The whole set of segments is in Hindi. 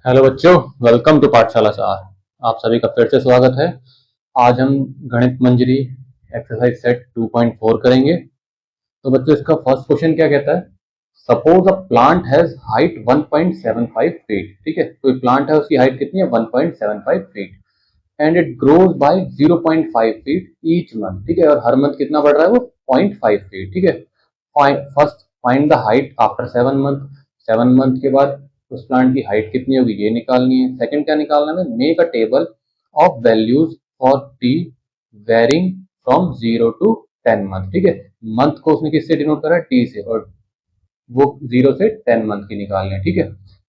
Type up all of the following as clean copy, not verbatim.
हेलो बच्चों, वेलकम टू पाठशाला सार। आप सभी का फिर से स्वागत है। आज हम गणित मंजरी एक्सरसाइज सेट 2.4 करेंगे। तो बच्चों, इसका फर्स्ट क्वेश्चन क्या कहता है? Suppose a plant has height 1.75 feet. ठीक है, कोई प्लांट है, उसकी हाइट कितनी है? 1.75 feet and it grows bye 0.5 feet each month. ठीक है, और हर मंथ कितना बढ़ रहा है? वो 0.5 फीट। ठीक है, first find the height after 7 month. 7 month के बाद उस प्लांट की हाइट कितनी होगी ये निकालनी है। सेकंड क्या निकालना है? Make a table of values for T varying from 0 to 10 month. ठीक है, मंथ को उसने किससे डिनोट करा है? टी से, और वो 0 से 10 मंथ की निकालनी है। ठीक है,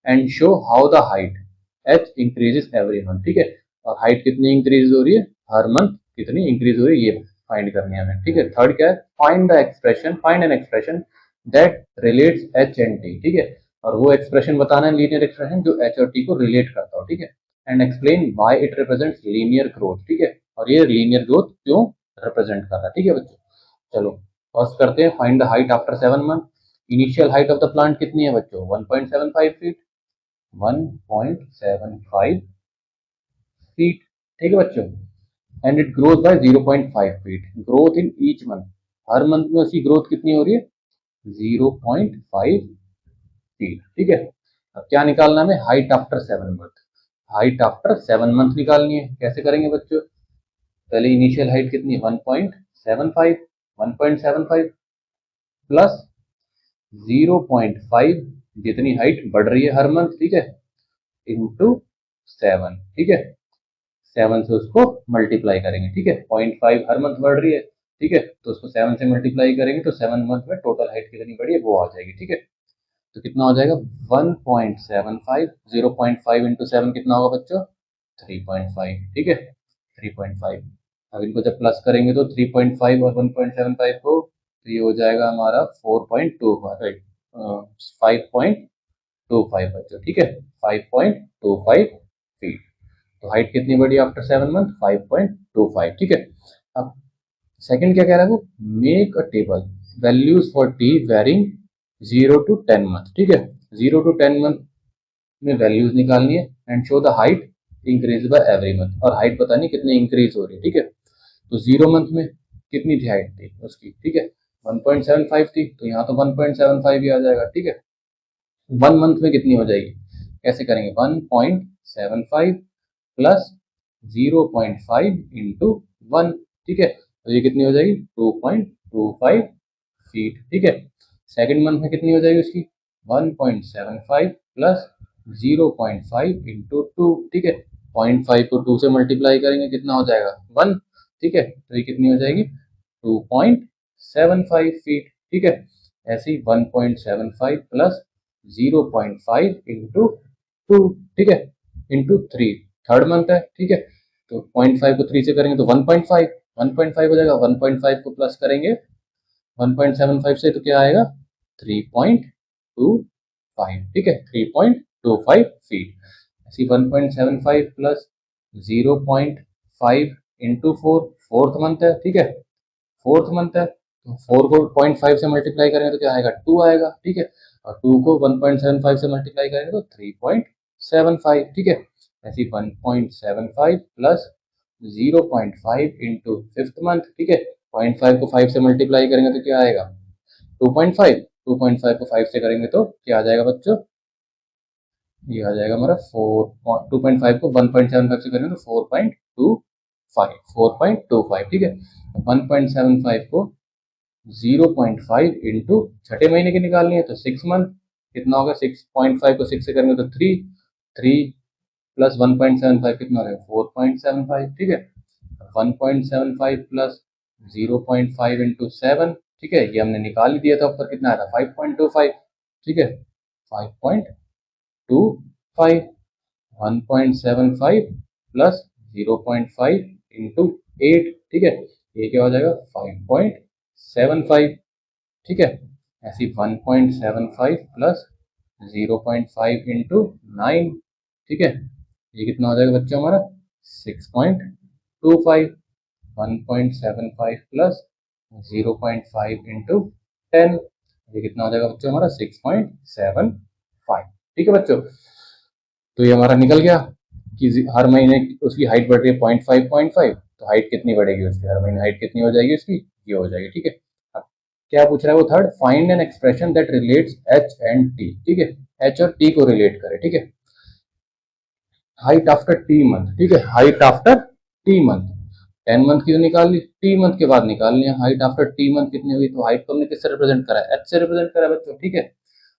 and show how the height H increases every month. ठीक है, और हाइट कितनी इंक्रीज हो रही है हर मंथ, कितनी इंक्रीज हो रही है ये फाइंड करनी है हमें। ठीक है, थर्ड क्या है? Find an expression that relates H and T. ठीक है, और वो एक्सप्रेशन बताना है, लीनियर एक्सप्रेशन जो एच और टी को रिलेट करता हो। ठीक है, and explain why it represents linear growth. ठीक है, और ये लीनियर ग्रोथ क्यों रिप्रेजेंट कर रहा है। ठीक है बच्चों, चलो फर्स्ट करते हैं find the height after 7 month. Initial height of the plant कितनी है बच्चों? 1.75 फीट। 1.75 फीट। ठीक है बच्चों, and it growth by 0.5 feet. Growth in each month, her month में उसकी ग्रोथ कितनी हो रही है? 0.5 फीट। ठीक है, अब क्या निकालना है? Height after 7 month. Height after 7 month निकालनी है। कैसे करेंगे बच्चों? पहले इनिशियल हाइट कितनी? 1.75। 1.75 प्लस 0.5, जितनी हाइट बढ़ रही है हर मंथ, ठीक है, इंटू 7। ठीक है, 7 से उसको मल्टीप्लाई करेंगे। ठीक है, 0.5 हर मंथ बढ़ रही है, ठीक है, तो उसको 7 से मल्टीप्लाई करेंगे तो 7 मंथ में टोटल हाइट कितनी बढ़ी है वो आ जाएगी। ठीक है, तो कितना हो जाएगा? 1.75। 0.5 इंटू 7 कितना होगा बच्चों? 3.5। ठीक है, 3.5। अब इनको जब प्लस करेंगे तो 3.5 और 1.75 को, तो ये हो जाएगा हमारा 4.25, 5.25 बच्चों। ठीक है, 5.25 फीट। तो हाइट कितनी बढ़ी आफ्टर 7 मंथ? 5.25। ठीक है, अब सेकंड क्या कह रहा है वो? Make a table values for T varying 0 to 10 month. ठीक है, 0 to 10 मंथ में वैल्यूज निकालनी है and show the height increase by every month, और हाइट बतानी कितनी इंक्रीज हो रही है। ठीक है, तो 0 मंथ में कितनी थी हाइट थी उसकी? ठीक है, 1.75 थी, तो यहाँ तो 1.75 ही आ जाएगा। ठीक है, 1 मंथ में कितनी हो जाएगी? कैसे करेंगे? 1.75 प्लस 0.5 इंटू 1। ठीक है, तो ये कितनी हो जाएगी? 2.25 फीट। ठीक है, सेकेंड मंथ में कितनी हो जाएगी उसकी? 1.75 प्लस 0.5 इंटू 2। ठीक है, 0.5 को 2 से मल्टीप्लाई करेंगे, कितना हो जाएगा? 1। ठीक है, तो ये कितनी हो जाएगी? 2.75 फीट। ठीक है, ऐसे ही 1.75 प्लस 0.5 इंटू 2। ठीक है, इंटू 3। थर्ड मंथ है। ठीक है, तो 0.5 को 3 से करेंगे तो 1.5। 1.5 हो जाएगा। 1.5 को प्लस करेंगे 1.75 से तो क्या आएगा? 3.25। ठीक है, 3.25 फीट। ऐसी 1.75 प्लस 0.5 इंटू 4, फोर्थ मंथ है। ठीक है, फोर्थ मंथ है, तो 4 को 0.5 से मल्टीप्लाई करेंगे तो क्या आएगा? 2 आएगा। ठीक है, और 2 को 1.75 से मल्टीप्लाई करेंगे तो 3.75। ठीक है, ऐसी 1.75 प्लस 0.5 इंटू फिफ्थ मंथ। ठीक है, 0.5 को 5 से मल्टीप्लाई करेंगे तो क्या आएगा? 2.5। 2.5 को 5 से करेंगे तो क्या आ जाएगा बच्चों? ये आ जाएगा हमारा 2.5 को 1.75 से करेंगे तो 4.25। 4.25। ठीक है, 1.75 को 0.5 इंटू छठे महीने की निकालनी है तो 6 मंथ। कितना होगा? 6.5 को 6 से करेंगे तो 3। 3 प्लस 1.75 कितना हो जाएगा? 4.75। ठीक है, 1.75 प्लस 0.5 इंटू 7। ठीक है, ये हमने निकाल ही दिया था ऊपर, कितना आया था? 5.25। ठीक है, 5.25। 1.75 प्लस 0.5 इंटू 8। ठीक है, ये क्या हो जाएगा? 5.75। ठीक है, ऐसी 1.75 प्लस 0.5 इंटू 9। ठीक है, ये कितना हो जाएगा बच्चों हमारा? 6.25। 1.75 प्लस 0.5 इंटू 10, ये कितना हो जाएगा बच्चों हमारा? 6.75। ठीक है बच्चों, तो ये हमारा निकल गया कि हर महीने उसकी हाइट बढ़ रही है 0.5 तो हाइट कितनी बढ़ेगी उसकी, हर महीने हाइट कितनी हो जाएगी उसकी, ये हो जाएगी। ठीक है, अब क्या पूछ रहा है वो third, find an expression that relates H and T. ठीक है, एच और टी को रिलेट करे। ठीक है, हाइट आफ्टर टी मंथ। ठीक है, height after T month, 10 month की तो निकाल ली, टी मंथ के बाद निकाल लिया हाइट आफ्टर टी मंथ कितनी हुई। तो हाइट को हमने किससे रिप्रेजेंट करा है, एच से रिप्रेजेंट करा है बच्चों। ठीक है,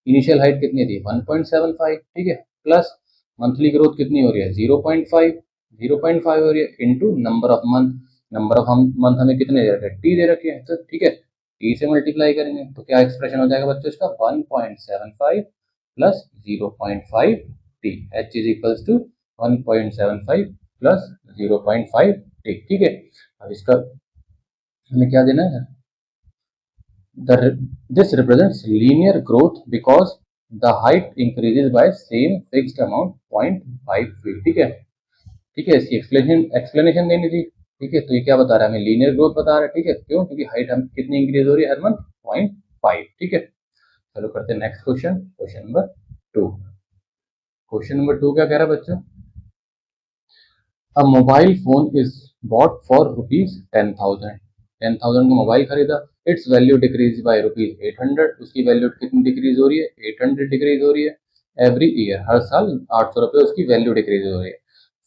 इनिशियल हाइट कितनी थी 1.75। ठीक है, प्लस मंथली ग्रोथ कितनी हो रही है 0.5, 0.5 हो रही है into number of month, number of month हमें कितने दे रखे हैं, टी दे रखे हैं। तो ठीक है, टी से मल्टीप्लाई करेंगे तो क्या एक्सप्रेशन हो जाएगा बच्चों इसका, 1.75 plus 0.5 T, H is equals to 1.75 plus 0.5 T. ठीक है, अब इसका हमें क्या देना है, this represents linear growth because the height increases by same fixed amount 0.5 feet। ठीक है, ठीक है, इसकी एक्सप्लेनेशन देनी थी। ठीक है, तो ये क्या बता रहा है हमें, लीनियर ग्रोथ बता रहा है। ठीक है, क्यों, क्योंकि हाइट हम कितनी इंक्रीज हो रही है हर मंथ 0.5। ठीक है, चलो करते हैं next question, question number 2। Question number 2 क्या कह रहा है बच्चों, अ mobile phone is bought for rupees 10,000। 10,000 का मोबाइल खरीदा, it's value decrease by rupees 800। उसकी वैल्यू कितनी डिक्रीज हो रही है, 800 डिक्रीज हो रही है एवरी ईयर, हर साल 800 रुपये उसकी वैल्यू डिक्रीज हो रही है।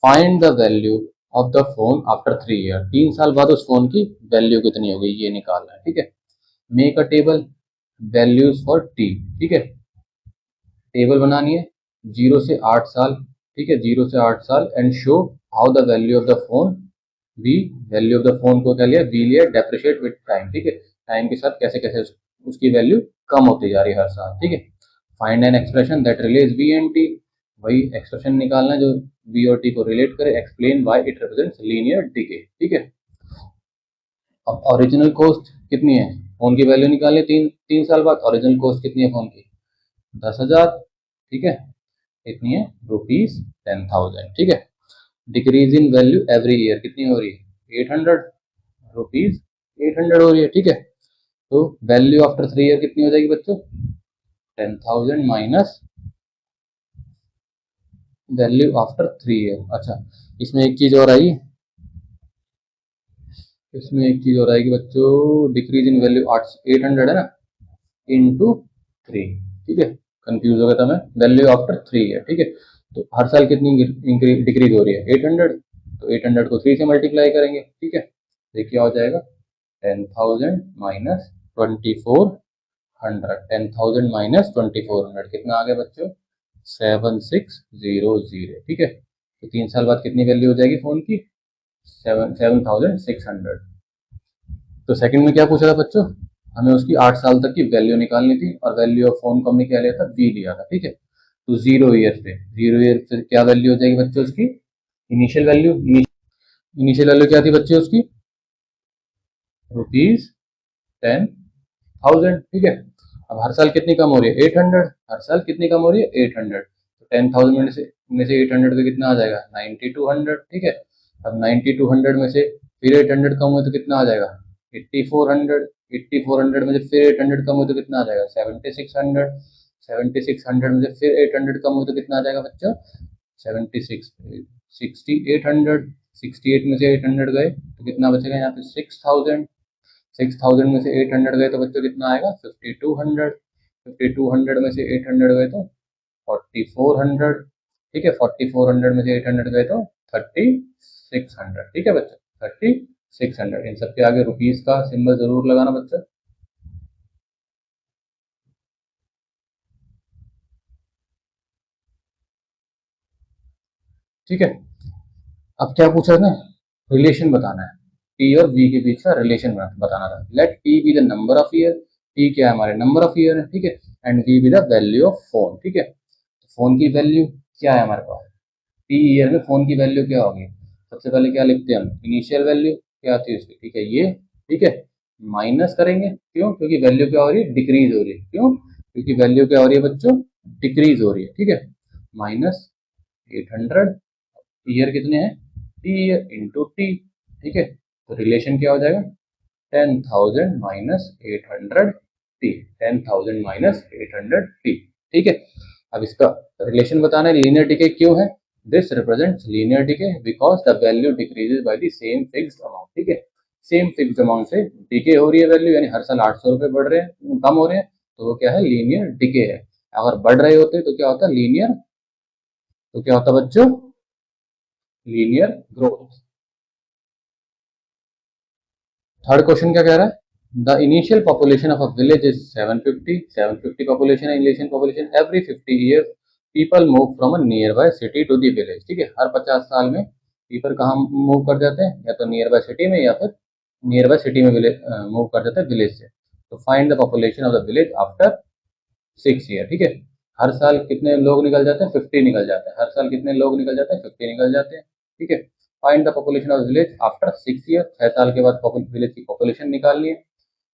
Find the value of the phone after 3 year. 3 साल बाद उस फोन की वैल्यू कितनी होगी ये निकालना है। ठीक है, make a table values for T. ठीक है, टेबल बनानी है 0 से 8 साल। ठीक है, 0 से 8 साल and show how the value of the phone, V value of the phone को क्या लिया, वी लिया, डेप्रिशिएट विद टाइम। ठीक है, टाइम के साथ कैसे कैसे उसकी वैल्यू कम होती जा रही है हर साल। ठीक है, find an expression that relates V and T, वही एक्सप्रेशन निकालना जो वी और टी को रिलेट करे, explain why it represents linear decay. ठीक है, अब ओरिजिनल कॉस्ट कितनी है, फोन की वैल्यू निकालनी, तीन तीन साल बाद ओरिजिनल कॉस्ट कितनी है फोन की, 10,000। ठीक है, कितनी है रुपीज 10,000। ठीक है, decrease in value every year कितनी हो रही है 800, रुपीज 800 हो रही है। ठीक है, तो वैल्यू आफ्टर 3 ईयर कितनी हो जाएगी बच्चों, 10,000 माइनस वैल्यू आफ्टर 3 ईयर। अच्छा, इसमें एक चीज और आई, इसमें एक चीज और आएगी बच्चों, डिक्रीज इन वैल्यू 800 है ना, इंटू 3। ठीक है, कंफ्यूज हो गया था मैं, वैल्यू आफ्टर 3 ईयर। ठीक है, तो हर साल कितनी डिक्रीज हो रही है 800, तो 800 को 3 से मल्टीप्लाई करेंगे। ठीक है, तो क्या हो जाएगा 10,000 माइनस 2400, 10,000 माइनस 2400 कितना आ गया बच्चों 7600। ठीक है, तो 3 साल बाद कितनी वैल्यू हो जाएगी फोन की 7,600। तो सेकंड में क्या पूछा था बच्चों, हमें उसकी 8 साल तक की वैल्यू निकालनी थी और वैल्यू ऑफ फोन को हमने क्या लिया था, वी लिया था। ठीक है, तो 0 ईयर से क्या वैल्यू हो जाएगी बच्चों उसकी, इनिशियल वैल्यू, इनिशियल वैल्यू क्या थी बच्चों उसकी, रुपीज 10,000। ठीक है, अब हर साल कितनी कम हो रही है 800, हर साल कितनी कम हो रही है 800, तो 10,000 में से 800 का कितना आ जाएगा 9200। ठीक है, अब 9200 में से फिर 800 कम हुए तो कितना आ जाएगा 8400, 8400 में से फिर 800 कम हुए तो कितना आ जाएगा 7600, 7600 में से फिर 800 कम हुए तो कितना आ जाएगा बच्चों 76, 6800, 68 में से 800 गए तो कितना बचेगा यहाँ पे 6000, 6000 में से 800 गए तो बच्चों कितना आएगा 5200, 5200 में से 800 गए तो 4400। ठीक है, 4400 में से 800 गए तो 3600। ठीक है बच्चों, 3600। इन सबके आगे रुपीज का सिंबल जरूर लगाना बच्चा। ठीक है, अब क्या पूछा था, रिलेशन बताना है, टी और वी के बीच का रिलेशन बताना था। Let T be the number of year, T क्या है हमारे नंबर ऑफ ईयर है। ठीक है, and V be the value of phone. ठीक है, फोन की वैल्यू क्या है हमारे पास, टी ईयर में फोन की वैल्यू क्या होगी, सबसे पहले क्या लिखते हैं हम, इनिशियल वैल्यू क्या आती है उसकी। ठीक है, ये ठीक है, माइनस करेंगे, क्यों, क्योंकि वैल्यू क्या हो रही है, डिक्रीज हो रही है। क्यों, क्योंकि वैल्यू क्या हो रही है बच्चों, डिक्रीज हो रही है। ठीक है, माइनस 800, ईयर कितने हैं टी ईयर इंटू टी। ठीक है, तो रिलेशन क्या हो जाएगा 10,000 माइनस 800 टी, 10,000 माइनस 800 टी। ठीक है, अब इसका रिलेशन बताना है लीनियर डिके क्यों है। This represents linear decay because the value decreases bye the same fixed amount. ठीक है, सेम फिक्स्ड अमाउंट से डिके हो रही है वैल्यू, यानी हर साल 800 रुपए बढ़ रहे हैं, कम हो रहे हैं, तो वो क्या है, लीनियर डिके है। अगर बढ़ रहे होते तो क्या होता, लीनियर, तो क्या होता बच्चों, लीनियर ग्रोथ। थर्ड क्वेश्चन क्या कह रहा है, the initial population of a village is 750। 750 population है, initial population. Every 50 year people move from a nearby city to the village. ठीक है, हर 50 साल में पीपल कहाँ मूव कर जाते हैं, या तो नियर बाय सिटी में या फिर नियर बाय सिटी में मूव कर जाते हैं विलेज से। तो find the population of the village after 6 year. ठीक है, हर साल कितने लोग निकल जाते हैं, 50 निकल जाते हैं। हर साल कितने लोग निकल जाते हैं, 50 निकल जाते हैं। ठीक है, find the population of village after 6 year. 6 साल के बाद विलेज की पॉपुलेशन निकालनी है।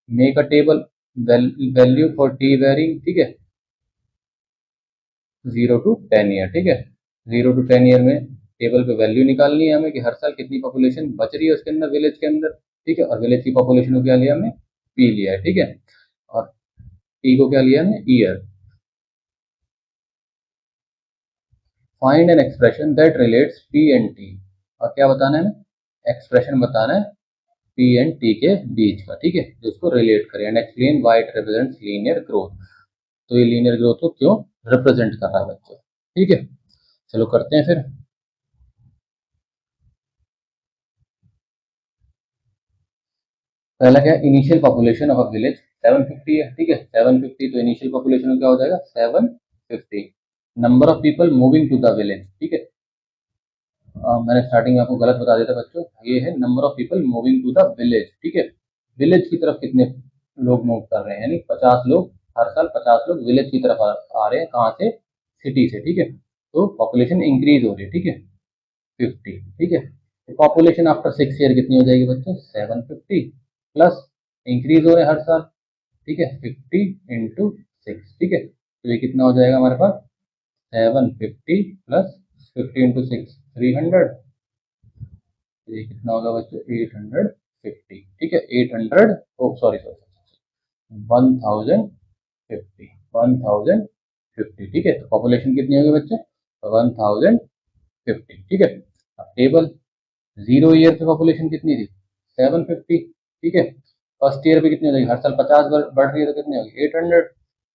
Make a table value for T varying. ठीक है, 0 to 10 ईयर। ठीक है, 0 to 10 ईयर में टेबल पे वैल्यू निकालनी है हमें कि हर साल कितनी पॉपुलेशन बच रही है उसके अंदर, विलेज के अंदर। ठीक है, और विलेज की पॉपुलेशन को क्या लिया हमने, पी लिया है। ठीक है, और टी को क्या लिया हमने, year. Find an expression that relates P and T. और क्या बताना है, एक्सप्रेशन बताना है पी एंड टी के बीच का। ठीक है, जो उसको रिलेट करे, and explain why it represents linear growth. तो ये लीनियर ग्रोथ को क्यों रिप्रेजेंट कर रहा है बच्चों। ठीक है, चलो करते हैं फिर। पहला क्या है, initial population of a village 750 है। ठीक है, 750, तो इनिशियल पॉपुलेशन क्या हो जाएगा, 750। Number of people moving to the village. ठीक है, मैंने स्टार्टिंग में आपको गलत बता दिया था बच्चों, ये है number of people moving to the village. ठीक है, विलेज की तरफ कितने लोग मूव कर रहे हैं, यानी 50 लोग, हर साल 50 लोग विलेज की तरफ आ रहे हैं, कहाँ से, सिटी से। ठीक है, तो पॉपुलेशन इंक्रीज हो रही है। ठीक है, 50। ठीक है, पॉपुलेशन आफ्टर 6 ईयर कितनी हो जाएगी बच्चों, 750 प्लस इंक्रीज हो रहे हैं हर साल। ठीक है, 50 into 6। ठीक है, तो ये कितना हो जाएगा हमारे पास, 750 प्लस 50 into 6, 300। ये कितना होगा बच्चों, 850। ठीक है, 800, ओ सॉरी सॉरी, 1050, 1050। ठीक है, तो पॉपुलेशन कितनी होगी बच्चे, 1050। ठीक है, अब टेबल, 0 ईयर पे पॉपुलेशन कितनी थी, 750। ठीक है, फर्स्ट ईयर पे कितनी हो जाएगी, हर साल 50 बढ़ रही है, तो कितनी होगी, 800।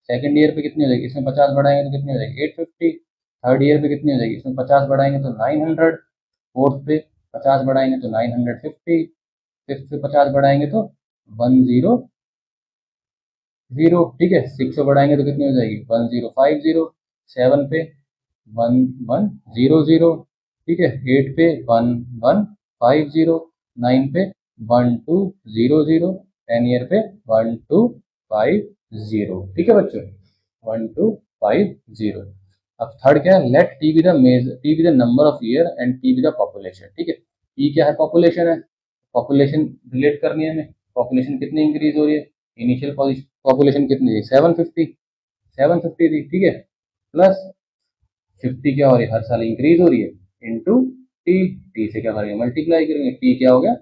सेकंड ईयर पे कितनी हो जाएगी, इसमें 50 बढ़ाएंगे तो कितनी हो जाएगी, 850। थर्ड ईयर पे कितनी हो जाएगी, इसमें 50 बढ़ाएंगे तो 900। फोर्थ पे 50 बढ़ाएंगे तो 950। फिफ्थ पे 50 बढ़ाएंगे तो 100। ठीक है, 6 पे बढ़ाएंगे तो कितनी हो जाएगी, 1050। 7 पे 1100। ठीक है, 8 पे 1150। 9 पे 1200। 10 ईयर पे 1250। ठीक है बच्चों, 1250। अब थर्ड क्या है, let T be the major, T be the number of year and T be the population. ठीक है, टी क्या है, पॉपुलेशन है, पॉपुलेशन रिलेट करनी है हमें, पॉपुलेशन कितनी इंक्रीज हो रही है, इनिशियल पॉपुलेशन कितनी थी, 750, 750 थी। ठीक है, प्लस 50 क्या हो रही है, हर साल इंक्रीज हो रही है, इंटू टी, टी से क्या करेंगे, मल्टीप्लाई करेंगे, टी क्या हो गया,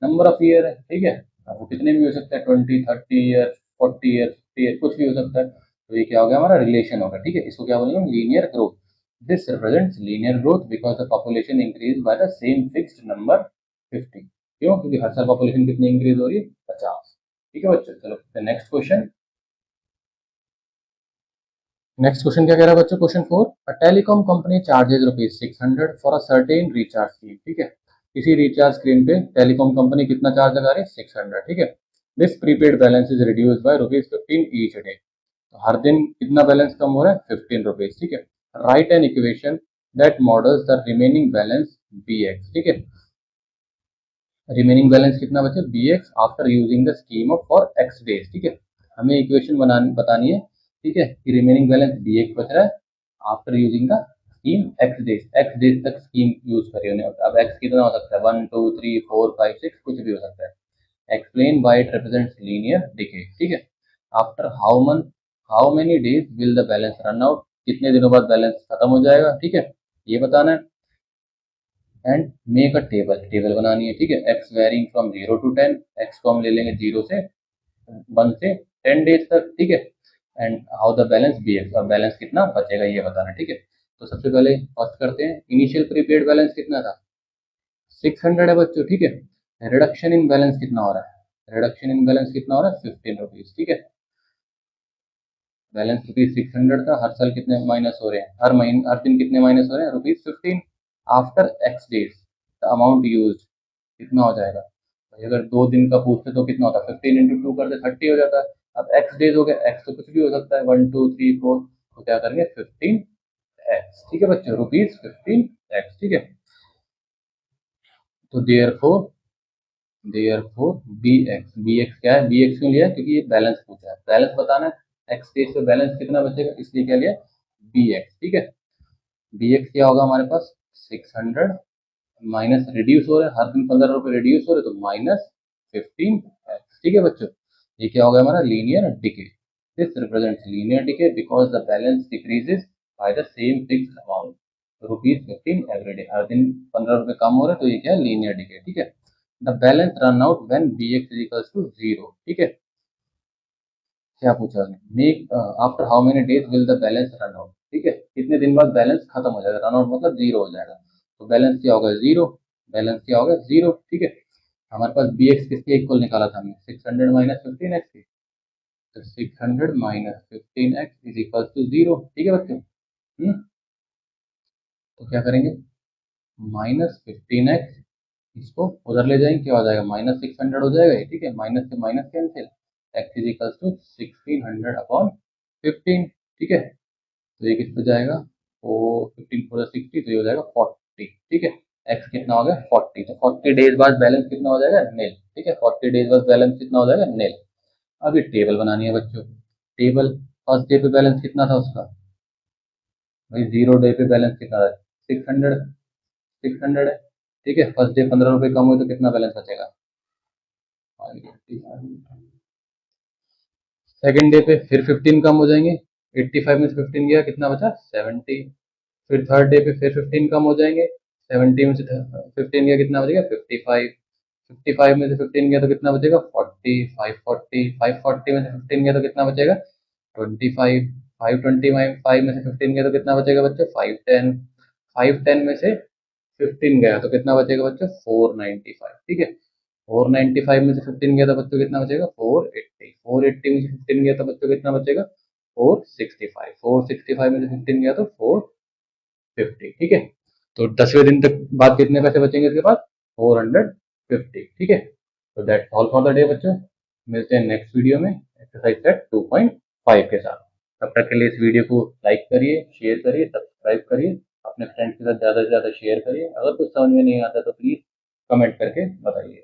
नंबर ऑफ ईयर है। ठीक है, अब वो कितने भी हो सकता है, 20, 30 ईयर, 40 ईयर, 50 ईयर, कुछ भी हो सकता है। तो ये क्या हो गया, हमारा रिलेशन होगा। ठीक है, इसको क्या बोलेंगे, linear growth. This represents linear growth because the population increase by the same fixed number 50। क्यों, क्योंकि हर साल पॉपुलेशन कितनी इंक्रीज हो रही है, 50। ठीक है बच्चों, चलो नेक्स्ट क्वेश्चन। नेक्स्ट क्वेश्चन क्या कह रहा है बच्चों, question 4, a telecom company charges ₹600 for a certain recharge scheme. ठीक है, किसी रिचार्ज स्कीम पे टेलीकॉम कंपनी कितना चार्ज लगा रही है, 600। ठीक है, this prepaid balance is reduced by ₹15 each day. तो हर दिन कितना बैलेंस कम हो रहा है, ₹15। ठीक है, write an equation that models the remaining balance B X. ठीक है, रिमेनिंग बैलेंस कितना बचे, B X after using the scheme of for X days. ठीक है, हमें इक्वेशन बनानी बतानी है। ठीक है, कि रिमेनिंग बैलेंस बी एक्स बच रहा है after using the scheme x days तक स्कीम यूज करी उन्हें। अब एक्स कितना हो सकता है, 1 2 3 4 5 6, कुछ भी हो सकता है। Explain why it represents linear decay. ठीक है, after how many days will the balance run out, कितने दिनों बाद बैलेंस खत्म हो जाएगा। ठीक है, ये बताना है। And make a table, table बनानी है। ठीक है, एक्स वेरिंग फ्रॉम 0 to 10, एक्स को हम ले लेंगे 0 से 1 से 10 डेज तक। ठीक है, and how the balance B X, और बैलेंस कितना बचेगा ये बताना, ठीक है। तो सबसे पहले फर्स्ट करते हैं, इनिशियल प्रीपेड बैलेंस कितना था, 600 है बच्चों, ठीक है। रिडक्शन इन बैलेंस कितना हो रहा है, रिडक्शन इन बैलेंस कितना हो रहा है, 15 रुपीज, ठीक है। बैलेंस रुपीज 600 था, हर साल कितने माइनस हो रहे हैं, हर महीने हर दिन कितने माइनस हो रहे हैं, ₹15। After x days the amount use कितना हो जाएगा, भाई अगर 2 दिन का पूछते तो कितना होता है, 15 इंटू 2 करते 30 हो जाता है। अब एक्स डेज हो गया, एक्स तो कुछ भी हो सकता है, 1 2 3 4, तो क्या करेंगे 15x, ठीक है बच्चों, ₹15x, ठीक है। तो देयरफॉर bx क्या है, bx क्यों लिया है, क्योंकि ये बैलेंस पूछा है, बैलेंस बताना है, एक्स डेज पे बैलेंस कितना बचेगा, इसलिए क्या लिया bx, ठीक है। bx क्या होगा हमारे पास, 600 माइनस रिड्यूस हो रहा है, हर दिन 15 रुपए रिड्यूस हो रहे, तो -15x, ठीक है बच्चों। ये क्या होगा हमारा linear decay, this represents linear decay because the balance decreases by the same fixed amount, ₹15 every day, हर दिन 15 रुपए कम हो रहे हैं, तो ये क्या है लीनियर डिके, ठीक है। The balance run out when bx is equals to 0, ठीक है। क्या पूछा है, make after how many days will the balance run out, ठीक है, कितने दिन बाद बैलेंस खत्म हो जाएगा, रन आउट मतलब 0 हो जाएगा, तो बैलेंस क्या होगा 0, बैलेंस क्या होगा 0, ठीक है। हमारे पास बी एक्स किसके इक्वल निकाला था हमने, 600 माइनस 15x की, तो 600 minus 15x is equal to 0, ठीक है बच्चों। तो क्या करेंगे, -15x, इसको उधर ले जाएंगे, क्या हो जाएगा -600 हो जाएगा ये, ठीक है, माइनस से minus cancel, x is equal to 1600 upon 15, ठीक है। तो ये किस पे जाएगा, वो 15 फोर 60, तो ये हो जाएगा 40, ठीक है। x कितना हो गया 40, तो 40 डेज बाद बैलेंस कितना हो जाएगा नील, ठीक है, 40 डेज बाद बैलेंस कितना हो जाएगा नील। अब ये टेबल बनानी है बच्चों, टेबल, फर्स्ट डे पे बैलेंस कितना था उसका, भाई 0 डे पे बैलेंस कितना था, 600, 600 है, ठीक है। फर्स्ट डे 15 रुपए कम हुए तो कितना बैलेंस बचेगा, सेकंड डे पे फिर 15 कम हो जाएंगे, 85 में से 15 गया, कितना बचा 70, फिर थर्ड डे पे फिर 15 कम हो जाएंगे, 70 में से 15 गया, कितना बचेगा 55, 55 में से 15 गया तो कितना बचेगा 40, 540, 540 में से 15 गया तो कितना बचेगा 25, 525 में से 15 गया तो कितना बचेगा बच्चों 510, 510 में से 15 गया तो कितना बचेगा बच्चों 495, ठीक है। 495 में से 15 गया तो बच्चों कितना बचेगा 480, 480 में से 15 गया तो बच्चों कितना बचेगा 465, 465 में से 15 गया तो 450, ठीक है। तो 10वें दिन तक बाद कितने पैसे बचेंगे इसके पास 450, ठीक है। तो that's all for the day बच्चों, मिलते हैं नेक्स्ट वीडियो में एक्सरसाइज सेट 2.5 के साथ। तब तक के लिए इस वीडियो को लाइक करिए, शेयर करिए, सब्सक्राइब करिए, अपने फ्रेंड्स के साथ ज़्यादा से ज़्यादा शेयर करिए। अगर कुछ समझ में नहीं आता तो प्लीज़ कमेंट करके बताइए।